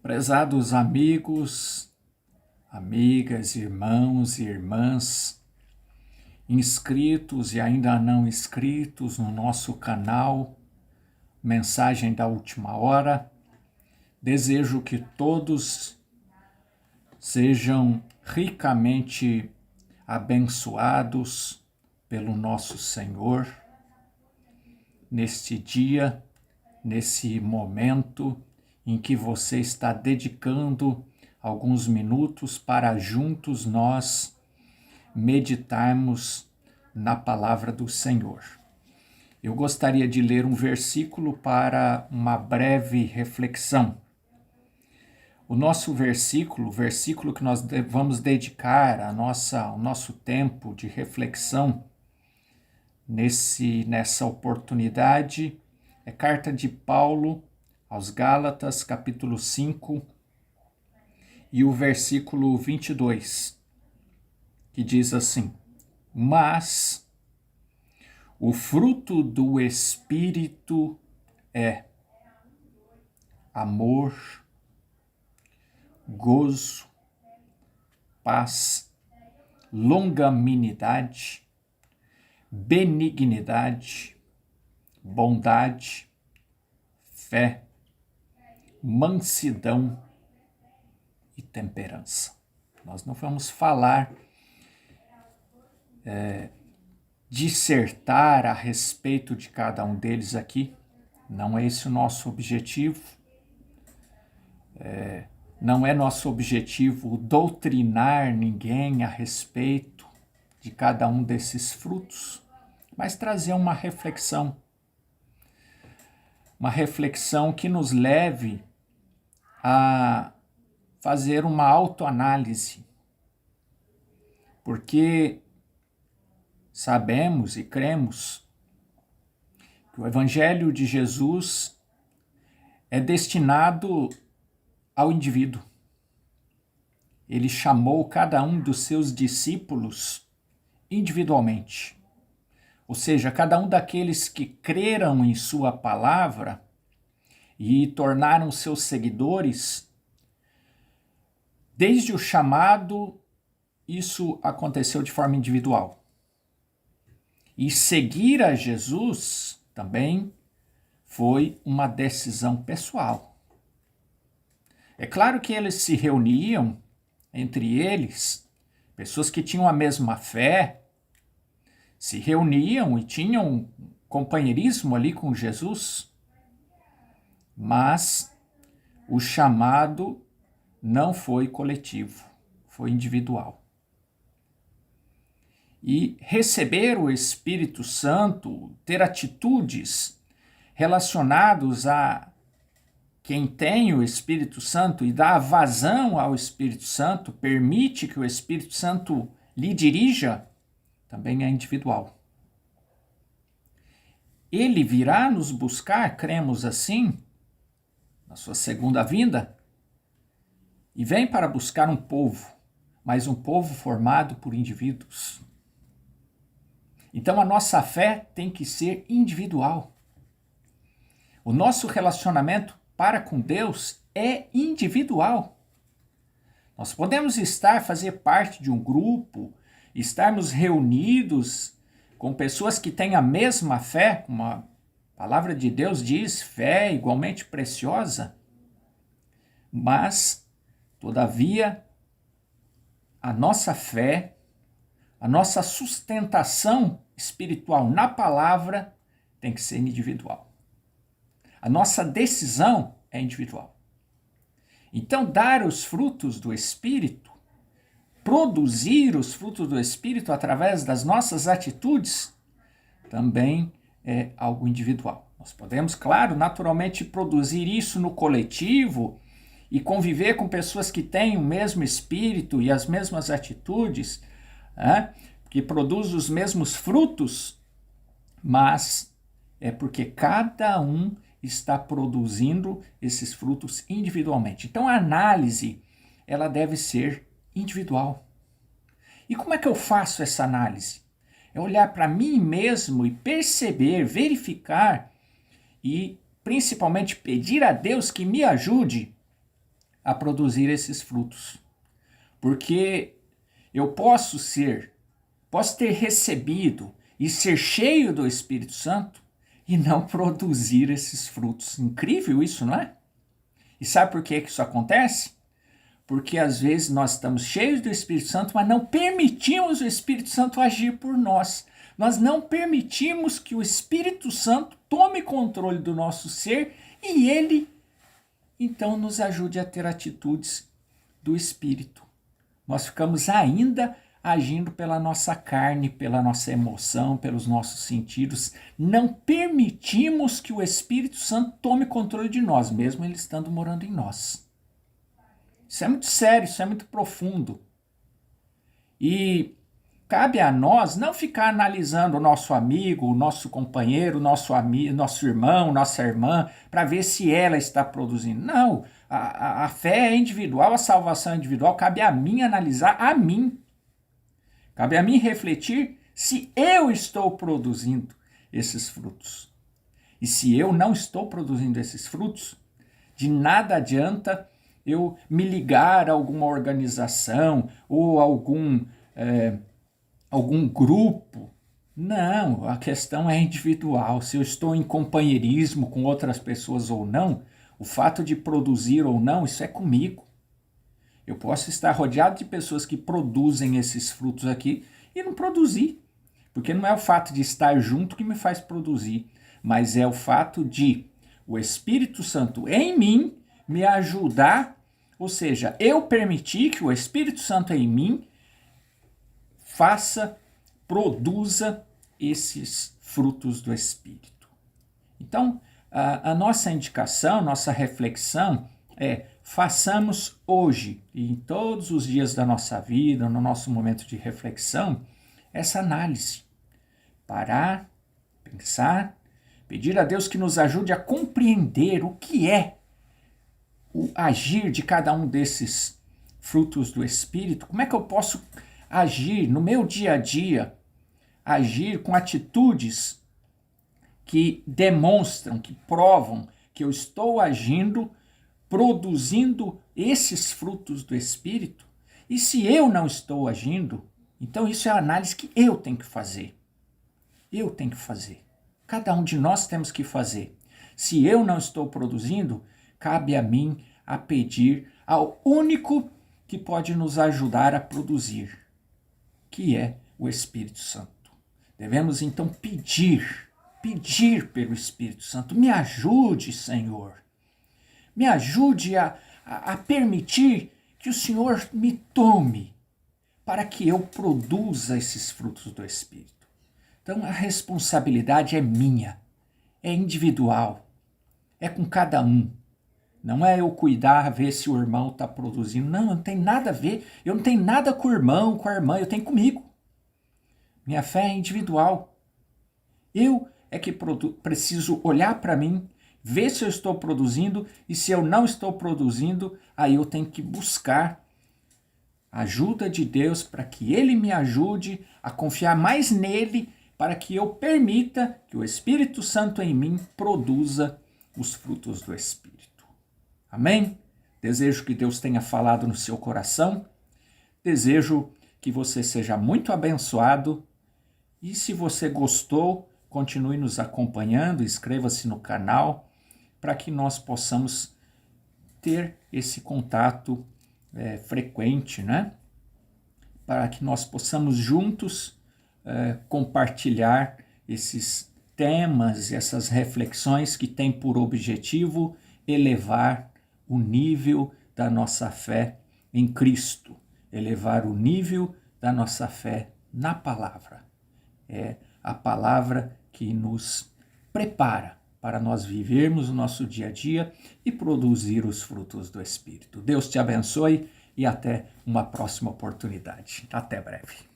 Prezados amigos, amigas, irmãos e irmãs, inscritos e ainda não inscritos no nosso canal Mensagem da Última Hora, desejo que todos sejam ricamente abençoados pelo nosso Senhor neste dia, nesse momento em que você está dedicando alguns minutos para juntos nós meditarmos na palavra do Senhor. Eu gostaria de ler um versículo para uma breve reflexão. O nosso versículo, o versículo que nós vamos dedicar ao nosso tempo de reflexão nessa oportunidade, é carta de Paulo aos Gálatas, capítulo 5, e o versículo 22, que diz assim: Mas o fruto do Espírito é amor, gozo, paz, longanimidade, benignidade, bondade, fé, mansidão e temperança. Nós não vamos falar, dissertar a respeito de cada um deles aqui. Não é esse o nosso objetivo. Não é nosso objetivo doutrinar ninguém a respeito de cada um desses frutos, mas trazer uma reflexão que nos leve a fazer uma autoanálise, porque sabemos e cremos que o Evangelho de Jesus é destinado ao indivíduo. Ele chamou cada um dos seus discípulos individualmente, ou seja, cada um daqueles que creram em sua palavra e tornaram seus seguidores. Desde o chamado, isso aconteceu de forma individual. E seguir a Jesus também foi uma decisão pessoal. É claro que eles se reuniam entre eles, pessoas que tinham a mesma fé, se reuniam e tinham companheirismo ali com Jesus, mas o chamado não foi coletivo, foi individual. E receber o Espírito Santo, ter atitudes relacionadas a quem tem o Espírito Santo e dá vazão ao Espírito Santo, permite que o Espírito Santo lhe dirija, também é individual. Ele virá nos buscar, cremos assim, na sua segunda vinda, e vem para buscar um povo, mas um povo formado por indivíduos. Então a nossa fé tem que ser individual. O nosso relacionamento para com Deus é individual. Nós podemos fazer parte de um grupo, estarmos reunidos com pessoas que têm a mesma fé, como a palavra de Deus diz, fé igualmente preciosa, mas, todavia, a nossa fé, a nossa sustentação espiritual na palavra tem que ser individual. A nossa decisão é individual. Então, dar os frutos do Espírito, produzir os frutos do Espírito através das nossas atitudes, também é algo individual. Nós podemos, claro, naturalmente produzir isso no coletivo e conviver com pessoas que têm o mesmo espírito e as mesmas atitudes, que produzem os mesmos frutos, mas é porque cada um está produzindo esses frutos individualmente. Então a análise, ela deve ser individual. E como é que eu faço essa análise? É olhar para mim mesmo e perceber, verificar e principalmente pedir a Deus que me ajude a produzir esses frutos. Porque eu posso ter recebido e ser cheio do Espírito Santo e não produzir esses frutos. Incrível isso, não é? E sabe por que isso acontece? Porque às vezes nós estamos cheios do Espírito Santo, mas não permitimos o Espírito Santo agir por nós. Nós não permitimos que o Espírito Santo tome controle do nosso ser e ele, então, nos ajude a ter atitudes do Espírito. Nós ficamos ainda agindo pela nossa carne, pela nossa emoção, pelos nossos sentidos. Não permitimos que o Espírito Santo tome controle de nós, mesmo ele estando morando em nós. Isso é muito sério, isso é muito profundo. E cabe a nós não ficar analisando o nosso amigo, o nosso companheiro, nosso irmão, nossa irmã, para ver se ela está produzindo. Não, a fé é individual, a salvação é individual, cabe a mim analisar a mim. Cabe a mim refletir se eu estou produzindo esses frutos. E se eu não estou produzindo esses frutos, de nada adianta eu me ligar a alguma organização ou algum grupo. Não, a questão é individual. Se eu estou em companheirismo com outras pessoas ou não, o fato de produzir ou não, isso é comigo. Eu posso estar rodeado de pessoas que produzem esses frutos aqui e não produzir. Porque não é o fato de estar junto que me faz produzir, mas é o fato de o Espírito Santo em mim me ajudar, ou seja, eu permitir que o Espírito Santo em mim produza esses frutos do Espírito. Então, a nossa indicação, nossa reflexão é: façamos hoje e em todos os dias da nossa vida, no nosso momento de reflexão, essa análise. Parar, pensar, pedir a Deus que nos ajude a compreender o que é o agir de cada um desses frutos do Espírito. Como é que eu posso agir no meu dia a dia, agir com atitudes que demonstram, que provam que eu estou agindo, produzindo esses frutos do Espírito? E se eu não estou agindo, então isso é a análise que eu tenho que fazer. Eu tenho que fazer. Cada um de nós temos que fazer. Se eu não estou produzindo, cabe a mim a pedir ao único que pode nos ajudar a produzir, que é o Espírito Santo. Devemos então pedir pelo Espírito Santo: me ajude, Senhor. Me ajude a permitir que o Senhor me tome para que eu produza esses frutos do Espírito. Então a responsabilidade é minha, é individual, é com cada um. Não é eu cuidar, ver se o irmão está produzindo. Não tem nada a ver. Eu não tenho nada com o irmão, com a irmã, eu tenho comigo. Minha fé é individual. Eu é que preciso olhar para mim, ver se eu estou produzindo, e se eu não estou produzindo, aí eu tenho que buscar a ajuda de Deus para que Ele me ajude a confiar mais nele, para que eu permita que o Espírito Santo em mim produza os frutos do Espírito. Amém? Desejo que Deus tenha falado no seu coração. Desejo que você seja muito abençoado. E se você gostou, continue nos acompanhando, inscreva-se no canal, para que nós possamos ter esse contato frequente, né? Para que nós possamos juntos compartilhar esses temas, essas reflexões que têm por objetivo elevar o nível da nossa fé em Cristo, elevar o nível da nossa fé na palavra. É a palavra que nos prepara para nós vivermos o nosso dia a dia e produzir os frutos do Espírito. Deus te abençoe e até uma próxima oportunidade. Até breve.